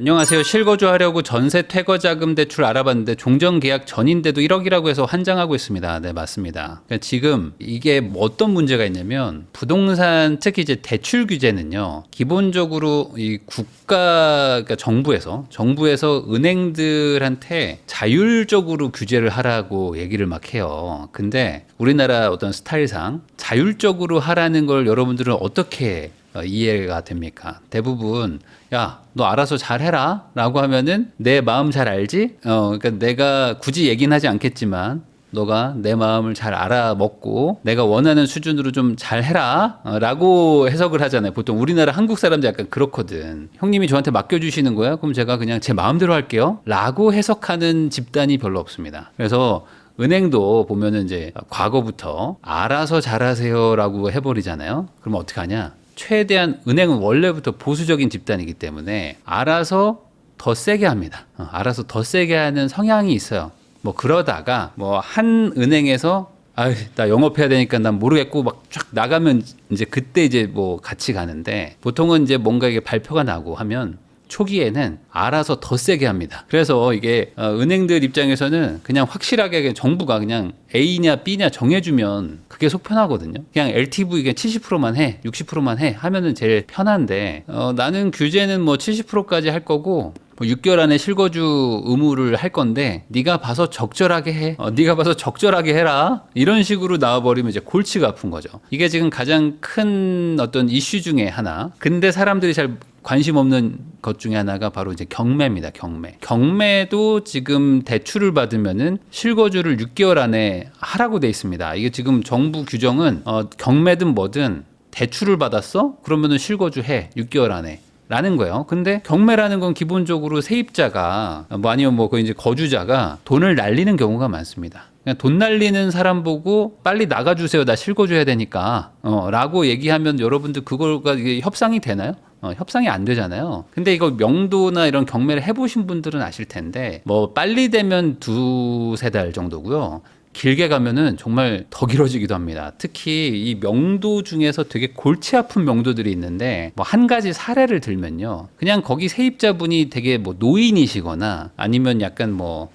안녕하세요. 실거주 하려고 전세 퇴거 자금 대출 알아봤는데 종전 계약 전인데도 1억이라고 해서 환장하고 있습니다. 네, 맞습니다. 그러니까 지금 이게 뭐 어떤 문제가 있냐면 부동산 특히 이제 대출 규제는요. 기본적으로 이 국가 그러니까 정부에서 은행들한테 자율적으로 규제를 하라고 얘기를 막 해요. 근데 우리나라 어떤 스타일상 자율적으로 하라는 걸 여러분들은 어떻게 이해가 됩니까? 대부분 야, 너 알아서 잘 해라 라고 하면은 내 마음 잘 알지? 그러니까 내가 굳이 얘기는 하지 않겠지만 너가 내 마음을 잘 알아먹고 내가 원하는 수준으로 좀 잘 해라 라고 해석을 하잖아요. 보통 우리나라 한국 사람들 약간 그렇거든. 형님이 저한테 맡겨주시는 거야? 그럼 제가 그냥 제 마음대로 할게요 라고 해석하는 집단이 별로 없습니다. 그래서 은행도 보면은 이제 과거부터 알아서 잘하세요 라고 해버리잖아요. 그럼 어떻게 하냐? 최대한 은행은 원래부터 보수적인 집단이기 때문에 알아서 더 세게 합니다. 알아서 더 세게 하는 성향이 있어요. 뭐 그러다가 뭐 한 은행에서 나 영업해야 되니까 난 모르겠고 막 쫙 나가면 이제 그때 이제 뭐 같이 가는데 보통은 이제 뭔가 이게 발표가 나고 하면 초기에는 알아서 더 세게 합니다. 그래서 이게 은행들 입장에서는 그냥 확실하게 정부가 그냥 A냐 B냐 정해주면 그게 속 편하거든요. 그냥 LTV 70%만 해, 60%만 해 하면은 제일 편한데 나는 규제는 뭐 70%까지 할 거고 뭐 6개월 안에 실거주 의무를 할 건데 네가 봐서 적절하게 해. 네가 봐서 적절하게 해라. 이런 식으로 나와버리면 이제 골치가 아픈 거죠. 이게 지금 가장 큰 어떤 이슈 중에 하나. 근데 사람들이 잘 관심 없는 것 중에 하나가 바로 이제 경매입니다. 경매도 지금 대출을 받으면은 실거주를 6개월 안에 하라고 돼 있습니다. 이게 지금 정부 규정은 경매든 뭐든 대출을 받았어? 그러면은 실거주해 6개월 안에. 라는 거예요. 근데 경매라는 건 기본적으로 세입자가 뭐 아니면 뭐 그 이제 거주자가 돈을 날리는 경우가 많습니다. 그냥 돈 날리는 사람 보고 빨리 나가주세요. 나 실거주해야 되니까. 라고 얘기하면 여러분들 그걸가 이게 협상이 되나요? 협상이 안 되잖아요. 근데 이거 명도나 이런 경매를 해보신 분들은 아실 텐데 뭐 빨리 되면 2-3달 정도고요. 길게 가면은 정말 더 길어지기도 합니다. 특히 이 명도 중에서 되게 골치 아픈 명도들이 있는데 뭐 한 가지 사례를 들면요. 그냥 거기 세입자분이 되게 뭐 노인이시거나 아니면 약간 뭐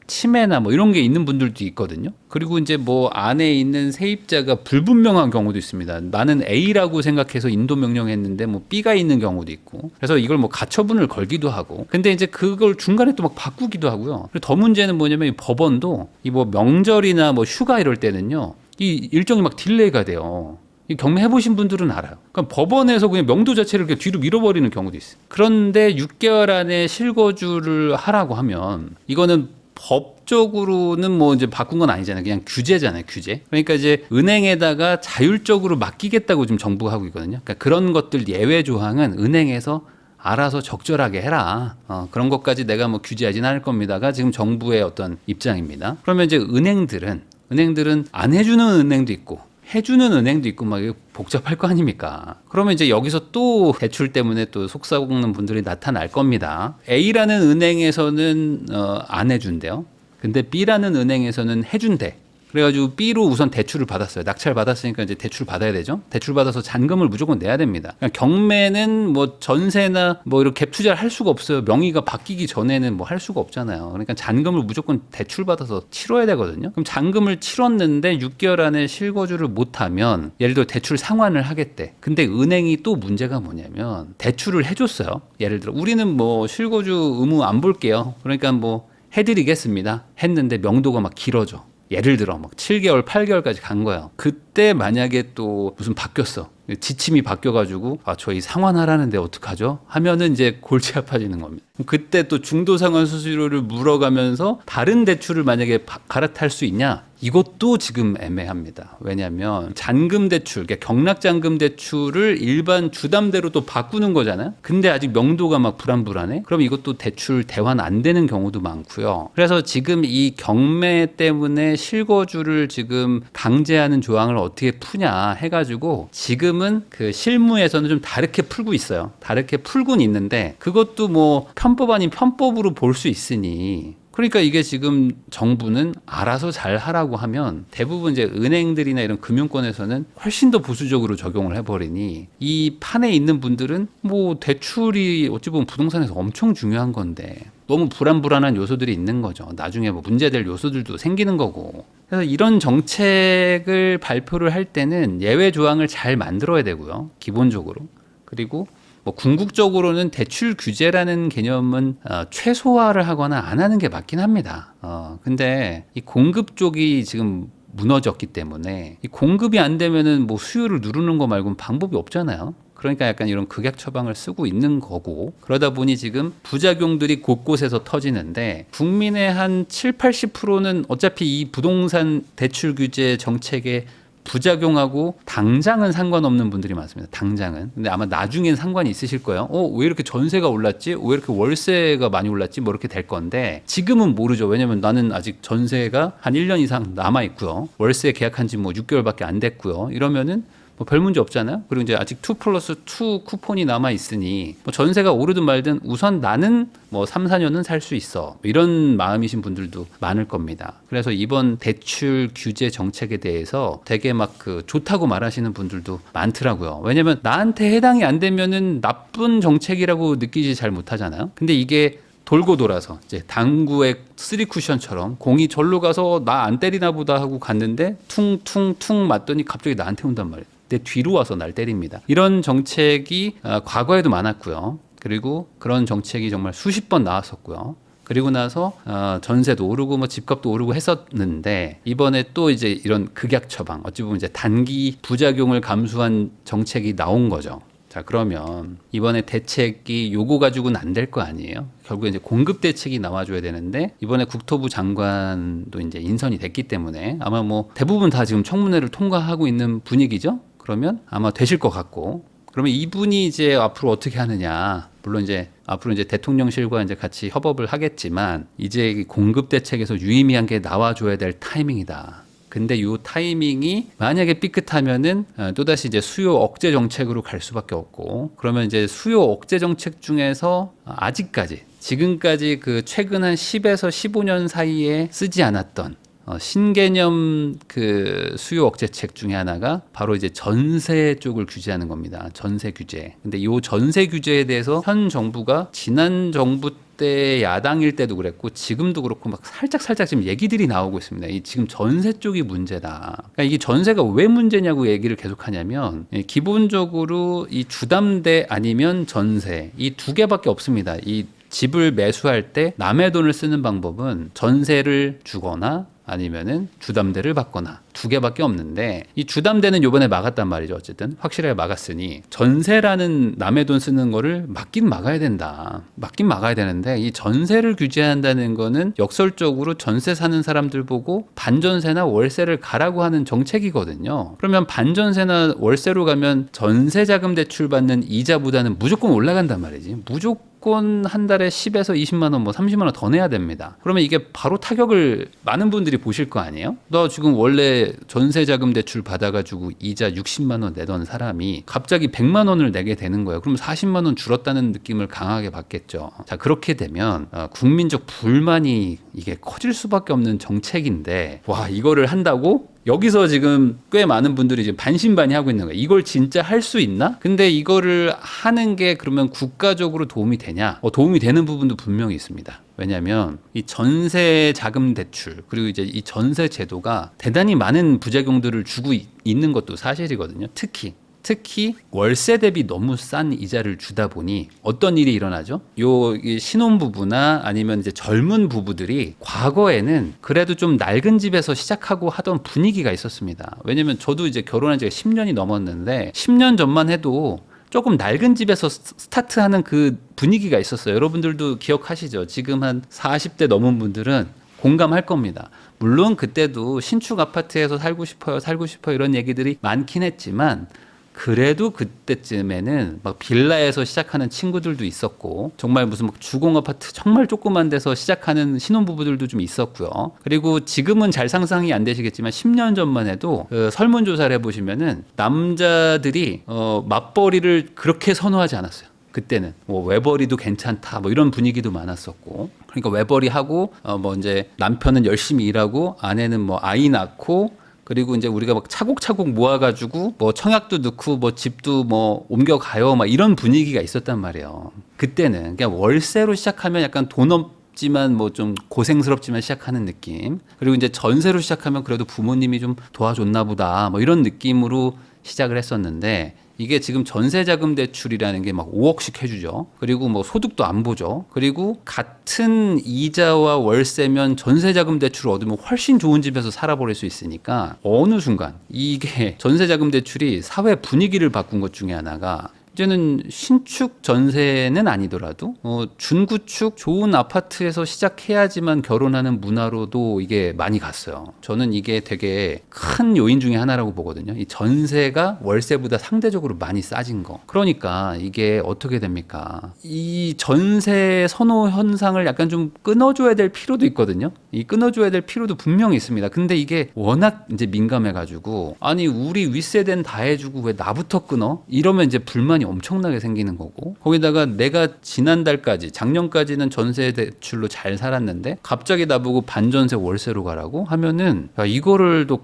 치매나 뭐 이런 게 있는 분들도 있거든요. 그리고 이제 뭐 안에 있는 세입자가 불분명한 경우도 있습니다. 나는 A라고 생각해서 인도 명령했는데 뭐 B가 있는 경우도 있고. 그래서 이걸 뭐 가처분을 걸기도 하고. 근데 이제 그걸 중간에 또 막 바꾸기도 하고요. 그리고 더 문제는 뭐냐면 이 법원도 이 뭐 명절이나 뭐 휴가 이럴 때는요. 이 일정이 막 딜레이가 돼요. 경매 해보신 분들은 알아요. 그러니까 법원에서 그냥 명도 자체를 이렇게 뒤로 밀어버리는 경우도 있어요. 그런데 6개월 안에 실거주를 하라고 하면 이거는 법적으로는 뭐 이제 바꾼 건 아니잖아요. 그냥 규제잖아요, 규제. 그러니까 이제 은행에다가 자율적으로 맡기겠다고 지금 정부가 하고 있거든요. 그러니까 그런 것들 예외 조항은 은행에서 알아서 적절하게 해라. 그런 것까지 내가 뭐 규제하진 않을 겁니다가 지금 정부의 어떤 입장입니다. 그러면 이제 은행들은 안 해주는 은행도 있고 해주는 은행도 있고 막 복잡할 거 아닙니까? 그러면 이제 여기서 또 대출 때문에 또 속삭이는 분들이 나타날 겁니다. A라는 은행에서는 안 해준대요. 근데 B라는 은행에서는 해준대. 그래가지고 B로 우선 대출을 받았어요. 낙찰 받았으니까 이제 대출 받아야 되죠. 대출 받아서 잔금을 무조건 내야 됩니다. 그러니까 경매는 뭐 전세나 뭐 이렇게 갭 투자를 할 수가 없어요. 명의가 바뀌기 전에는 뭐 할 수가 없잖아요. 그러니까 잔금을 무조건 대출 받아서 치러야 되거든요. 그럼 잔금을 치렀는데 6개월 안에 실거주를 못하면 예를 들어 대출 상환을 하겠대. 근데 은행이 또 문제가 뭐냐면 대출을 해줬어요. 예를 들어 우리는 뭐 실거주 의무 안 볼게요. 그러니까 뭐 해드리겠습니다. 했는데 명도가 막 길어져. 예를 들어 막 7개월, 8개월까지 간 거예요. 그때 만약에 또 무슨 바뀌었어. 지침이 바뀌어가지고 저희 상환하라는데 어떡하죠? 하면은 이제 골치 아파지는 겁니다. 그때 또 중도상환 수수료를 물어가면서 다른 대출을 만약에 갈아탈 수 있냐? 이것도 지금 애매합니다. 왜냐하면 잔금 대출, 그러니까 경락잔금 대출을 일반 주담대로 또 바꾸는 거잖아요. 근데 아직 명도가 막 불안불안해? 그럼 이것도 대출 대환 안 되는 경우도 많고요. 그래서 지금 이 경매 때문에 실거주를 지금 강제하는 조항을 어떻게 푸냐 해가지고 지금은 그 실무에서는 좀 다르게 풀고 있어요. 다르게 풀고는 있는데 그것도 뭐 편법 아닌 편법으로 볼 수 있으니 그러니까 이게 지금 정부는 알아서 잘 하라고 하면 대부분 이제 은행들이나 이런 금융권에서는 훨씬 더 보수적으로 적용을 해버리니 이 판에 있는 분들은 뭐 대출이 어찌 보면 부동산에서 엄청 중요한 건데 너무 불안한 요소들이 있는 거죠. 나중에 뭐 문제될 요소들도 생기는 거고. 그래서 이런 정책을 발표를 할 때는 예외 조항을 잘 만들어야 되고요. 기본적으로. 그리고 뭐 궁극적으로는 대출 규제라는 개념은 최소화를 하거나 안 하는 게 맞긴 합니다. 근데 이 공급 쪽이 지금 무너졌기 때문에 이 공급이 안 되면은 뭐 수요를 누르는 거 말고는 방법이 없잖아요. 그러니까 약간 이런 극약 처방을 쓰고 있는 거고, 그러다 보니 지금 부작용들이 곳곳에서 터지는데 국민의 한 7, 80%는 어차피 이 부동산 대출 규제 정책에 부작용하고 당장은 상관없는 분들이 많습니다. 당장은. 근데 아마 나중엔 상관이 있으실 거예요. 왜 이렇게 전세가 올랐지? 왜 이렇게 월세가 많이 올랐지? 뭐 이렇게 될 건데 지금은 모르죠. 왜냐면 나는 아직 전세가 한 1년 이상 남아 있고요. 월세 계약한 지 뭐 6개월밖에 안 됐고요. 이러면은 뭐 별 문제 없잖아요. 그리고 이제 아직 2+2 쿠폰이 남아 있으니 뭐 전세가 오르든 말든 우선 나는 뭐 3, 4년은 살 수 있어. 이런 마음이신 분들도 많을 겁니다. 그래서 이번 대출 규제 정책에 대해서 되게 막 그 좋다고 말하시는 분들도 많더라고요. 왜냐면 나한테 해당이 안 되면은 나쁜 정책이라고 느끼지 잘 못하잖아요. 근데 이게 돌고 돌아서 이제 당구의 3쿠션처럼 공이 절로 가서 나 안 때리나 보다 하고 갔는데 퉁퉁퉁 맞더니 갑자기 나한테 온단 말이에요. 내 뒤로 와서 날 때립니다. 이런 정책이 과거에도 많았고요. 그리고 그런 정책이 정말 수십 번 나왔었고요. 그리고 나서 전세도 오르고 뭐 집값도 오르고 했었는데 이번에 또 이제 이런 극약 처방, 어찌 보면 이제 단기 부작용을 감수한 정책이 나온 거죠. 자, 그러면 이번에 대책이 요거 가지고는 안 될 거 아니에요? 결국에 이제 공급 대책이 나와줘야 되는데 이번에 국토부 장관도 이제 인선이 됐기 때문에 아마 뭐 대부분 다 지금 청문회를 통과하고 있는 분위기죠. 그러면 아마 되실 것 같고, 그러면 이분이 이제 앞으로 어떻게 하느냐. 물론 이제 앞으로 이제 대통령실과 이제 같이 협업을 하겠지만 이제 공급 대책에서 유의미한 게 나와줘야 될 타이밍이다. 근데 이 타이밍이 만약에 삐끗하면은 또다시 이제 수요 억제 정책으로 갈 수밖에 없고, 그러면 이제 수요 억제 정책 중에서 아직까지 지금까지 그 최근 한 10에서 15년 사이에 쓰지 않았던 신개념 그 수요 억제책 중에 하나가 바로 이제 전세 쪽을 규제하는 겁니다. 전세 규제. 근데 이 전세 규제에 대해서 현 정부가 지난 정부 때 야당일 때도 그랬고 지금도 그렇고 막 살짝 지금 얘기들이 나오고 있습니다. 이 지금 전세 쪽이 문제다. 그러니까 이게 전세가 왜 문제냐고 얘기를 계속 하냐면 기본적으로 이 주담대 아니면 전세 이 두 개밖에 없습니다. 이 집을 매수할 때 남의 돈을 쓰는 방법은 전세를 주거나 아니면은 주담대를 받거나 두 개밖에 없는데 이 주담대는 요번에 막았단 말이죠. 어쨌든 확실하게 막았으니 전세라는 남의 돈 쓰는 거를 막긴 막아야 된다. 막긴 막아야 되는데 이 전세를 규제한다는 거는 역설적으로 전세 사는 사람들 보고 반전세나 월세를 가라고 하는 정책이거든요. 그러면 반전세나 월세로 가면 전세자금 대출 받는 이자보다는 무조건 올라간단 말이지. 무조건 한 달에 10에서 20만 원, 뭐 30만 원 더 내야 됩니다. 그러면 이게 바로 타격을 많은 분들이 보실 거 아니에요? 너 지금 원래 전세자금 대출 받아가지고 이자 60만 원 내던 사람이 갑자기 100만 원을 내게 되는 거예요. 그럼 40만 원 줄었다는 느낌을 강하게 받겠죠. 자, 그렇게 되면 국민적 불만이 이게 커질 수밖에 없는 정책인데 와, 이거를 한다고? 여기서 지금 꽤 많은 분들이 지금 반신반의하고 있는 거예요. 이걸 진짜 할 수 있나? 근데 이거를 하는 게 그러면 국가적으로 도움이 되냐? 도움이 되는 부분도 분명히 있습니다. 왜냐하면 이 전세 자금 대출 그리고 이제 이 전세 제도가 대단히 많은 부작용들을 주고 있는 것도 사실이거든요. 특히 월세 대비 너무 싼 이자를 주다 보니 어떤 일이 일어나죠? 이 신혼부부나 아니면 이제 젊은 부부들이 과거에는 그래도 좀 낡은 집에서 시작하고 하던 분위기가 있었습니다. 왜냐면 저도 이제 결혼한 지가 10년이 넘었는데 10년 전만 해도 조금 낡은 집에서 스타트하는 그 분위기가 있었어요. 여러분들도 기억하시죠? 지금 한 40대 넘은 분들은 공감할 겁니다. 물론 그때도 신축 아파트에서 살고 싶어요 이런 얘기들이 많긴 했지만 그래도 그때쯤에는 막 빌라에서 시작하는 친구들도 있었고 정말 무슨 막 주공 아파트 정말 조그만 데서 시작하는 신혼부부들도 좀 있었고요. 그리고 지금은 잘 상상이 안 되시겠지만 10년 전만 해도 설문조사를 해보시면은 남자들이 맞벌이를 그렇게 선호하지 않았어요. 그때는 뭐 외벌이도 괜찮다 뭐 이런 분위기도 많았었고 그러니까 외벌이 하고 뭐 이제 남편은 열심히 일하고 아내는 뭐 아이 낳고 그리고 이제 우리가 막 차곡차곡 모아가지고 뭐 청약도 넣고 뭐 집도 뭐 옮겨가요 막 이런 분위기가 있었단 말이에요. 그때는 그냥 월세로 시작하면 약간 돈 없지만 뭐 좀 고생스럽지만 시작하는 느낌. 그리고 이제 전세로 시작하면 그래도 부모님이 좀 도와줬나 보다 뭐 이런 느낌으로 시작을 했었는데 이게 지금 전세자금 대출이라는 게 막 5억씩 해주죠. 그리고 뭐 소득도 안 보죠. 그리고 같은 이자와 월세면 전세자금 대출을 얻으면 훨씬 좋은 집에서 살아버릴 수 있으니까 어느 순간 이게 전세자금 대출이 사회 분위기를 바꾼 것 중에 하나가 이제는 신축 전세는 아니더라도 준구축 좋은 아파트에서 시작해야지만 결혼하는 문화로도 이게 많이 갔어요. 저는 이게 되게 큰 요인 중에 하나라고 보거든요. 이 전세가 월세보다 상대적으로 많이 싸진 거. 그러니까 이게 어떻게 됩니까? 이 전세 선호 현상을 약간 좀 끊어줘야 될 필요도 있거든요. 이 끊어줘야 될 필요도 분명히 있습니다. 근데 이게 워낙 이제 민감해가지고 아니 우리 윗세대는 다 해주고 왜 나부터 끊어? 이러면 이제 불만이 엄청나게 생기는 거고 거기다가 내가 지난달까지 작년까지는 전세 대출로 잘 살았는데 갑자기 나보고 반전세 월세로 가라고 하면은 이거를 또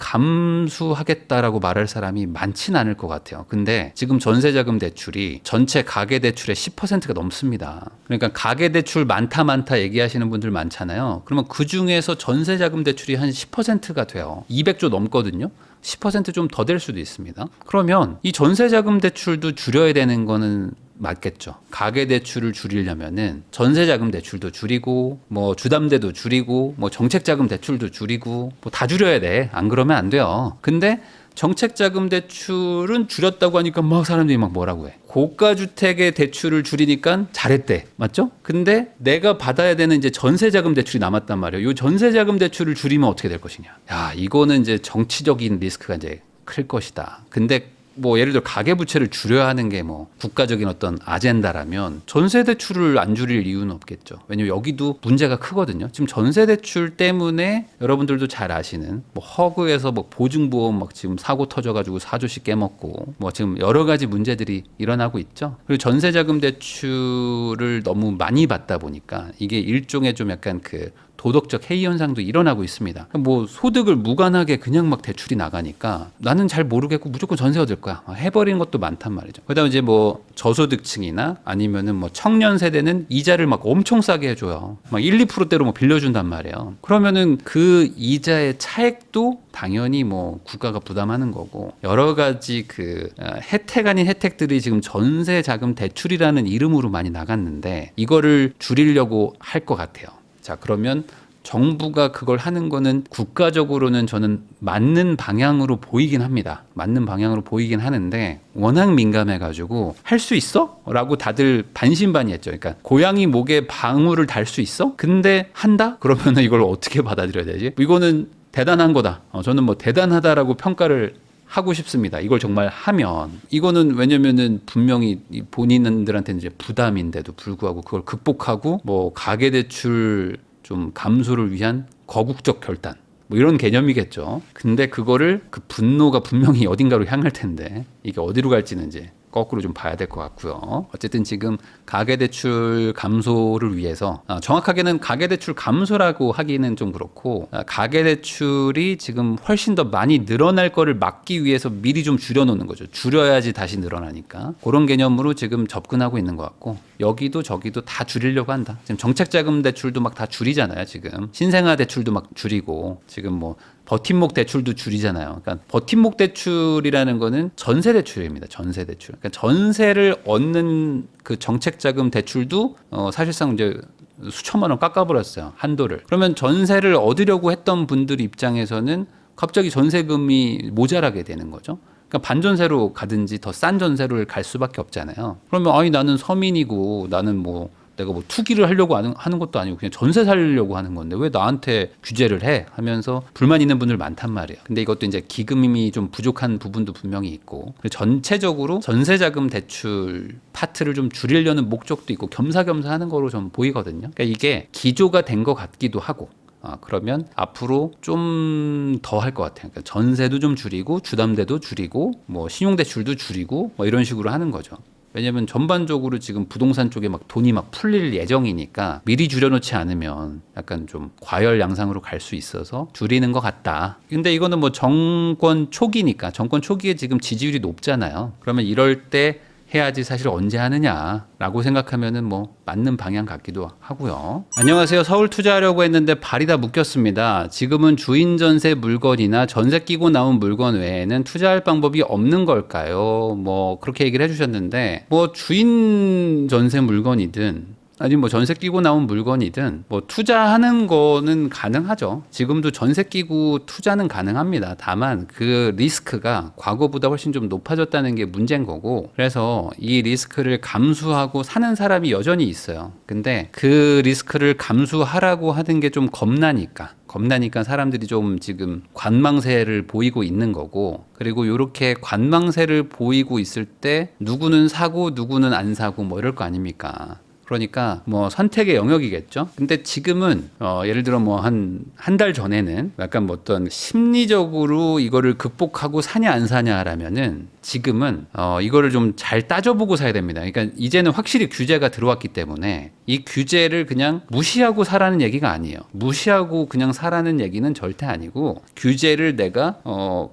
감수하겠다라고 말할 사람이 많진 않을 것 같아요. 근데 지금 전세자금 대출이 전체 가계대출의 10%가 넘습니다. 그러니까 가계대출 많다 얘기하시는 분들 많잖아요. 그러면 그중에서 전세자금 대출이 한 10%가 돼요. 200조 넘거든요. 10% 좀 더 될 수도 있습니다. 그러면 이 전세자금 대출도 줄여야 되는 거는 맞겠죠. 가계대출을 줄이려면은 전세자금 대출도 줄이고 뭐 주담대도 줄이고 뭐 정책자금 대출도 줄이고 뭐 다 줄여야 돼. 안 그러면 안 돼요. 근데 정책자금 대출은 줄였다고 하니까 막 사람들이 막 뭐라고 해. 고가주택의 대출을 줄이니까 잘했대. 맞죠? 근데 내가 받아야 되는 이제 전세자금 대출이 남았단 말이에요. 이 전세자금 대출을 줄이면 어떻게 될 것이냐. 야, 이거는 이제 정치적인 리스크가 이제 클 것이다. 근데 뭐 예를 들어 가계부채를 줄여야 하는 게 뭐 국가적인 어떤 아젠다라면 전세대출을 안 줄일 이유는 없겠죠. 왜냐면 여기도 문제가 크거든요. 지금 전세대출 때문에 여러분들도 잘 아시는 뭐 허그에서 뭐 보증보험 막 지금 사고 터져가지고 4조씩 깨먹고 뭐 지금 여러 가지 문제들이 일어나고 있죠. 그리고 전세자금 대출을 너무 많이 받다 보니까 이게 일종의 좀 약간 그 도덕적 해이 현상도 일어나고 있습니다. 뭐 소득을 무관하게 그냥 막 대출이 나가니까 나는 잘 모르겠고 무조건 전세 얻을 거야. 해버리는 것도 많단 말이죠. 그다음에 이제 뭐 저소득층이나 아니면은 뭐 청년 세대는 이자를 막 엄청 싸게 해줘요. 막 1, 2%대로 뭐 빌려준단 말이에요. 그러면은 그 이자의 차액도 당연히 뭐 국가가 부담하는 거고 여러 가지 그 혜택 아닌 혜택들이 지금 전세 자금 대출이라는 이름으로 많이 나갔는데 이거를 줄이려고 할 것 같아요. 자, 그러면 정부가 그걸 하는 거는 국가적으로는 저는 맞는 방향으로 보이긴 합니다. 맞는 방향으로 보이긴 하는데 워낙 민감해가지고 할 수 있어? 라고 다들 반신반의했죠. 그러니까 고양이 목에 방울을 달 수 있어? 근데 한다? 그러면 이걸 어떻게 받아들여야 되지? 이거는 대단한 거다. 저는 뭐 대단하다라고 평가를 하고 싶습니다. 이걸 정말 하면 이거는 왜냐면은 분명히 본인들한테는 이제 부담인데도 불구하고 그걸 극복하고 뭐 가계대출 좀 감소를 위한 거국적 결단 뭐 이런 개념이겠죠. 근데 그거를 그 분노가 분명히 어딘가로 향할 텐데 이게 어디로 갈지는 이제 거꾸로 좀 봐야 될 것 같고요. 어쨌든 지금 가계대출 감소를 위해서 정확하게는 가계대출 감소라고 하기는 좀 그렇고 가계대출이 지금 훨씬 더 많이 늘어날 거를 막기 위해서 미리 좀 줄여놓는 거죠. 줄여야지 다시 늘어나니까 그런 개념으로 지금 접근하고 있는 것 같고 여기도 저기도 다 줄이려고 한다. 지금 정책자금 대출도 막 다 줄이잖아요. 지금 신생아 대출도 막 줄이고 지금 뭐 버팀목 대출도 줄이잖아요. 그러니까 버팀목 대출이라는 거는 전세 대출입니다. 전세 대출. 그러니까 전세를 얻는 그 정책자금 대출도 사실상 이제 수천만 원 깎아버렸어요. 한도를. 그러면 전세를 얻으려고 했던 분들 입장에서는 갑자기 전세금이 모자라게 되는 거죠. 그러니까 반전세로 가든지 더 싼 전세를 갈 수밖에 없잖아요. 그러면 아니 나는 서민이고 나는 뭐 내가 뭐 투기를 하려고 하는 것도 아니고 그냥 전세 살려고 하는 건데 왜 나한테 규제를 해? 하면서 불만 있는 분들 많단 말이에요. 근데 이것도 이제 기금이 좀 부족한 부분도 분명히 있고 전체적으로 전세자금 대출 파트를 좀 줄이려는 목적도 있고 겸사겸사 하는 거로 좀 보이거든요. 그러니까 이게 기조가 된 것 같기도 하고 그러면 앞으로 좀 더 할 것 같아요. 그러니까 전세도 좀 줄이고 주담대도 줄이고 뭐 신용대출도 줄이고 뭐 이런 식으로 하는 거죠. 왜냐면 전반적으로 지금 부동산 쪽에 막 돈이 막 풀릴 예정이니까 미리 줄여놓지 않으면 약간 좀 과열 양상으로 갈 수 있어서 줄이는 것 같다. 근데 이거는 뭐 정권 초기니까, 정권 초기에 지금 지지율이 높잖아요. 그러면 이럴 때 해야지 사실 언제 하느냐라고 생각하면은 뭐 맞는 방향 같기도 하고요. 안녕하세요. 서울 투자하려고 했는데 발이 다 묶였습니다. 지금은 주인 전세 물건이나 전세 끼고 나온 물건 외에는 투자할 방법이 없는 걸까요? 뭐 그렇게 얘기를 해주셨는데, 뭐 주인 전세 물건이든 아니 뭐 전세 끼고 나온 물건이든 뭐 투자하는 거는 가능하죠. 지금도 전세 끼고 투자는 가능합니다. 다만 그 리스크가 과거보다 훨씬 좀 높아졌다는 게 문제인 거고, 그래서 이 리스크를 감수하고 사는 사람이 여전히 있어요. 근데 그 리스크를 감수하라고 하는 게 좀 겁나니까 사람들이 좀 지금 관망세를 보이고 있는 거고, 그리고 이렇게 관망세를 보이고 있을 때 누구는 사고 누구는 안 사고 뭐 이럴 거 아닙니까? 그러니까 뭐 선택의 영역이겠죠. 근데 지금은 예를 들어 뭐 한 달 전에는 약간 뭐 어떤 심리적으로 이거를 극복하고 사냐 안 사냐라면은 지금은 이거를 좀 잘 따져보고 사야 됩니다. 그러니까 이제는 확실히 규제가 들어왔기 때문에 이 규제를 그냥 무시하고 사라는 얘기가 아니에요. 무시하고 그냥 사라는 얘기는 절대 아니고, 규제를 내가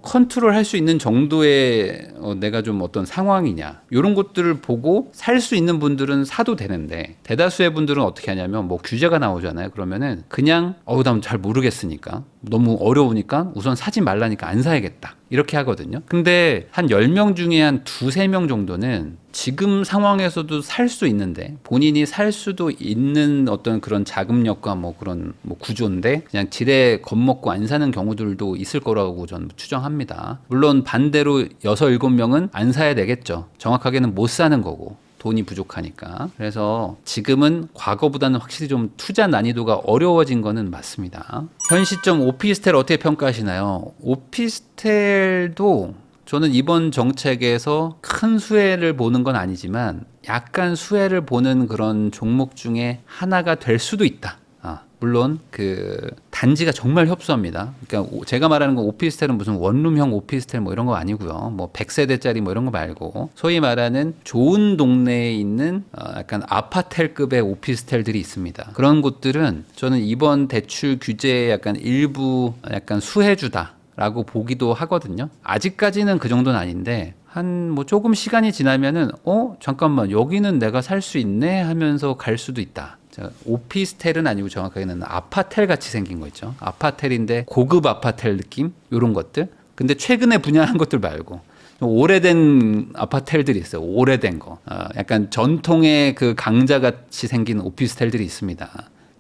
컨트롤할 수 있는 정도의 내가 좀 어떤 상황이냐 이런 것들을 보고 살 수 있는 분들은 사도 되는데, 대다수의 분들은 어떻게 하냐면 뭐 규제가 나오잖아요. 그러면은 그냥 난 잘 모르겠으니까, 너무 어려우니까 우선 사지 말라니까 안 사야겠다 이렇게 하거든요. 근데 한 10명 중에 한 2-3명 정도는 지금 상황에서도 살 수 있는데, 본인이 살 수도 있는 어떤 그런 자금력과 뭐 그런 뭐 구조인데 그냥 지레 겁먹고 안 사는 경우들도 있을 거라고 저는 추정합니다. 물론 반대로 6-7명은 안 사야 되겠죠. 정확하게는 못 사는 거고, 돈이 부족하니까. 그래서 지금은 과거보다는 확실히 좀 투자 난이도가 어려워진 거는 맞습니다. 현 시점 오피스텔 어떻게 평가하시나요? 오피스텔도 저는 이번 정책에서 큰 수혜를 보는 건 아니지만 약간 수혜를 보는 그런 종목 중에 하나가 될 수도 있다. 물론 그 단지가 정말 협소합니다. 그러니까 제가 말하는 건 오피스텔은 무슨 원룸형 오피스텔 뭐 이런 거 아니고요. 뭐 100세대짜리 뭐 이런 거 말고 소위 말하는 좋은 동네에 있는 약간 아파텔급의 오피스텔들이 있습니다. 그런 곳들은 저는 이번 대출 규제에 약간 일부 약간 수혜주다 라고 보기도 하거든요. 아직까지는 그 정도는 아닌데 한 뭐 조금 시간이 지나면은 잠깐만 여기는 내가 살 수 있네 하면서 갈 수도 있다. 오피스텔은 아니고 정확하게는 아파텔 같이 생긴 거 있죠. 아파텔인데 고급 아파텔 느낌? 이런 것들. 근데 최근에 분양한 것들 말고 오래된 아파텔들이 있어요. 오래된 거. 약간 전통의 그 강자같이 생긴 오피스텔들이 있습니다.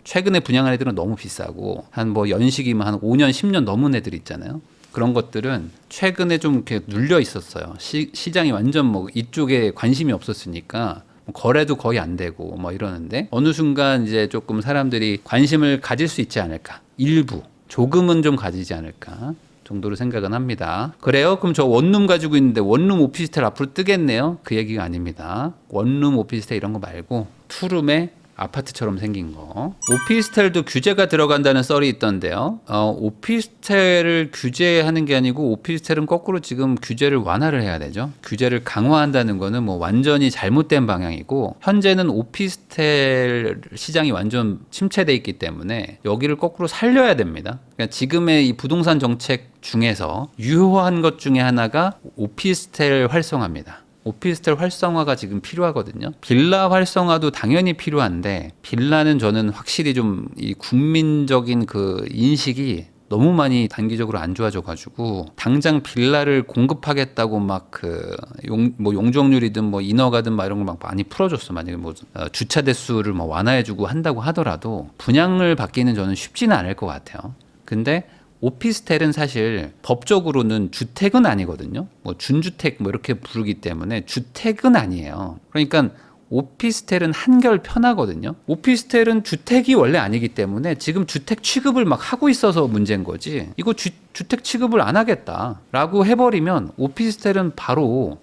최근에 분양한 애들은 너무 비싸고 한 뭐 연식이면 한 5년 10년 넘은 애들 있잖아요. 그런 것들은 최근에 좀 이렇게 눌려 있었어요. 시장이 완전 뭐 이쪽에 관심이 없었으니까 거래도 거의 안 되고 뭐 이러는데, 어느 순간 이제 조금 사람들이 관심을 가질 수 있지 않을까, 일부 조금은 좀 가지지 않을까 정도로 생각은 합니다. 그래요? 그럼 저 원룸 가지고 있는데 원룸 오피스텔 앞으로 뜨겠네요? 그 얘기가 아닙니다. 원룸 오피스텔 이런 거 말고 투룸에 아파트처럼 생긴 거. 오피스텔도 규제가 들어간다는 썰이 있던데요. 오피스텔을 규제하는 게 아니고 오피스텔은 거꾸로 지금 규제를 완화를 해야 되죠. 규제를 강화한다는 거는 뭐 완전히 잘못된 방향이고, 현재는 오피스텔 시장이 완전 침체돼 있기 때문에 여기를 거꾸로 살려야 됩니다. 그러니까 지금의 이 부동산 정책 중에서 유효한 것 중에 하나가 오피스텔 활성화입니다. 오피스텔 활성화가 지금 필요하거든요. 빌라 활성화도 당연히 필요한데, 빌라는 저는 확실히 좀 이 국민적인 그 인식이 너무 많이 단기적으로 안 좋아져가지고 당장 빌라를 공급하겠다고 막 그 뭐 용적률이든 뭐 인허가든 막 이런 걸 막 많이 풀어줬어. 만약에 뭐 주차 대수를 뭐 완화해주고 한다고 하더라도 분양을 받기는 저는 쉽지는 않을 것 같아요. 근데 오피스텔은 사실 법적으로는 주택은 아니거든요. 뭐 준주택 뭐 이렇게 부르기 때문에 주택은 아니에요. 그러니까 오피스텔은 한결 편하거든요. 오피스텔은 주택이 원래 아니기 때문에 지금 주택 취급을 막 하고 있어서 문제인 거지. 이거 주택 취급을 안 하겠다라고 해버리면 오피스텔은 바로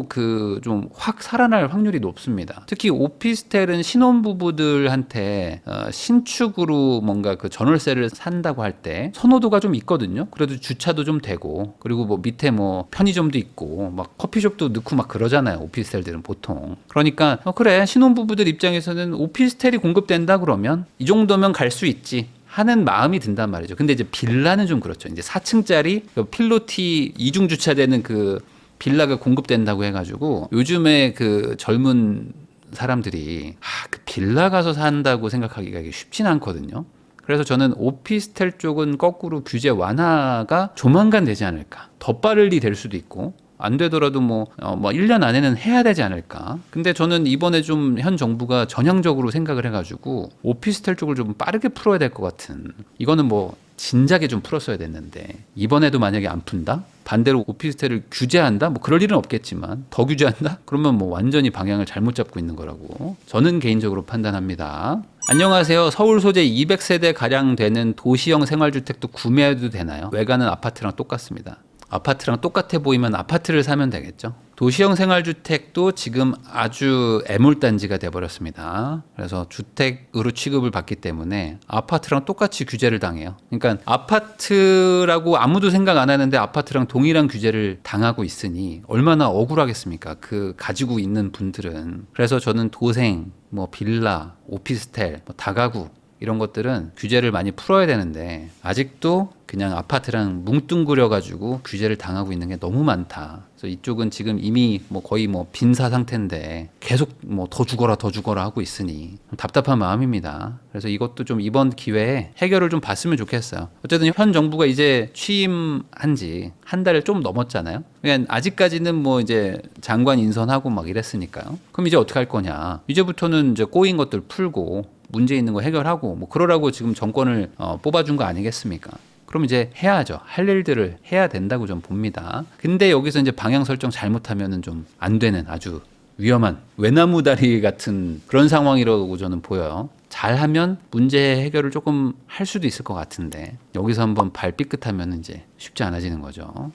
그 좀 확 살아날 확률이 높습니다. 특히 오피스텔은 신혼부부들한테 신축으로 뭔가 그 전월세를 산다고 할 때 선호도가 좀 있거든요. 그래도 주차도 좀 되고, 그리고 뭐 밑에 뭐 편의점도 있고 막 커피숍도 넣고 막 그러잖아요. 오피스텔들은 보통. 그러니까 그래, 신혼부부들 입장에서는 오피스텔이 공급된다 그러면 이 정도면 갈 수 있지 하는 마음이 든단 말이죠. 근데 이제 빌라는 좀 그렇죠. 이제 4층짜리 필로티 이중 주차되는 그 빌라가 공급된다고 해가지고 요즘에 그 젊은 사람들이 그 빌라 가서 산다고 생각하기가 쉽진 않거든요. 그래서 저는 오피스텔 쪽은 거꾸로 규제 완화가 조만간 되지 않을까. 더 빠르게 될 수도 있고, 안 되더라도 뭐 1년 안에는 해야 되지 않을까. 근데 저는 이번에 좀 현 정부가 전향적으로 생각을 해가지고 오피스텔 쪽을 좀 빠르게 풀어야 될 것 같은, 이거는 뭐 진작에 좀 풀었어야 됐는데 이번에도 만약에 안 푼다? 반대로 오피스텔을 규제한다? 뭐 그럴 일은 없겠지만 더 규제한다? 그러면 뭐 완전히 방향을 잘못 잡고 있는 거라고 저는 개인적으로 판단합니다. 안녕하세요. 서울 소재 200세대 가량 되는 도시형 생활주택도 구매해도 되나요? 외관은 아파트랑 똑같습니다. 아파트랑 똑같아 보이면 아파트를 사면 되겠죠. 도시형 생활주택도 지금 아주 애물단지가 돼버렸습니다. 그래서 주택으로 취급을 받기 때문에 아파트랑 똑같이 규제를 당해요. 그러니까 아파트라고 아무도 생각 안 하는데 아파트랑 동일한 규제를 당하고 있으니 얼마나 억울하겠습니까? 그 가지고 있는 분들은. 그래서 저는 도생, 뭐 빌라, 오피스텔, 뭐 다가구 이런 것들은 규제를 많이 풀어야 되는데 아직도 그냥 아파트랑 뭉뚱그려 가지고 규제를 당하고 있는 게 너무 많다. 그래서 이쪽은 지금 이미 뭐 거의 뭐 빈사 상태인데 계속 뭐 더 죽어라 하고 있으니 답답한 마음입니다. 그래서 이것도 좀 이번 기회에 해결을 좀 봤으면 좋겠어요. 어쨌든 현 정부가 이제 취임한 지 한 달을 좀 넘었잖아요. 그러니까 아직까지는 뭐 이제 장관 인선하고 막 이랬으니까요. 그럼 이제 어떻게 할 거냐? 이제부터는 이제 꼬인 것들 풀고 문제 있는 거 해결하고 뭐 그러라고 지금 정권을 뽑아준 거 아니겠습니까? 그럼 이제 해야죠. 할 일들을 해야 된다고 좀 봅니다. 근데 여기서 이제 방향 설정 잘못하면은 좀 안 되는 아주 위험한 외나무다리 같은 그런 상황이라고 저는 보여요. 잘하면 문제 해결을 조금 할 수도 있을 것 같은데 여기서 한번 발 삐끗하면 이제 쉽지 않아지는 거죠.